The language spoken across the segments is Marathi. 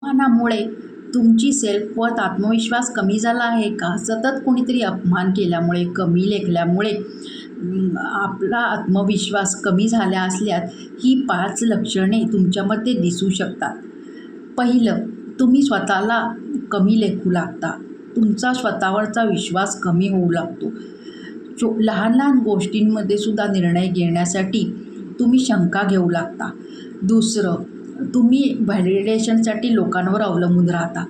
अपमानामुळे तुमची सेल्फ वर्थ आत्मविश्वास कमी झाला आहे का? सतत कोणीतरी अपमान केल्यामुळे, कमी लेखल्यामुळे आपला आत्मविश्वास कमी झाला असल्यास ही 5 लक्षणे तुमच्यामध्ये दिसू शकतात. पहिलं, तुम्ही स्वतःला कमी लेखू लागता. तुमचा स्वतःवरचा विश्वास कमी होऊ लागतो. लहान लहान गोष्टींमध्ये सुद्धा निर्णय घेण्यासाठी तुम्ही शंका घेऊ लागता. दुसरं, तुम्ही व्हॅलिडेशनसाठी लोकांवर अवलंबून राहता.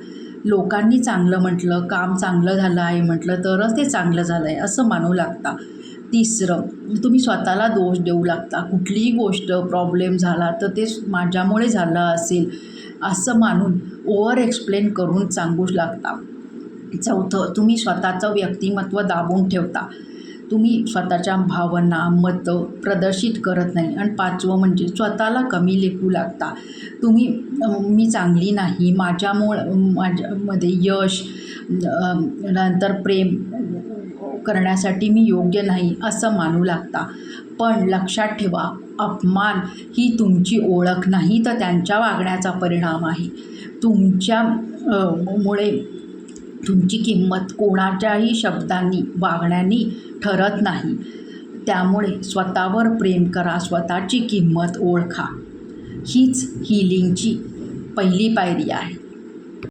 लोकांनी चांगलं म्हटलं, काम चांगलं झालं आहे म्हटलं तरच ते चांगलं झालं आहे असं मानू लागता. तिसरं, तुम्ही स्वतःला दोष देऊ लागता. कुठलीही गोष्ट प्रॉब्लेम झाला तर ते माझ्यामुळे झालं असेल असं मानून ओव्हर एक्सप्लेन करून सांगू लागता. चौथं, तुम्ही स्वतःचं व्यक्तिमत्व दाबून ठेवता. तुम्ही स्वतःच्या भावना, मतं प्रदर्शित करत नाही. आणि 5वं म्हणजे स्वतःला कमी लेखू लागता. तुम्ही मी चांगली नाही, माझ्यामध्ये यश नंतर प्रेम करण्यासाठी मी योग्य नाही असं मानू लागता. पण लक्षात ठेवा, अपमान ही तुमची ओळख नाही तर त्यांच्या वागण्याचा परिणाम आहे. तुमच्या मुळे तुमची किंमत कोणाच्याही शब्दांनी, वागण्यानी ठरत नाही. त्यामुळे स्वतःवर प्रेम करा, स्वतःची किंमत ओळखा. हीच हीलिंगची पहिली पायरी आहे.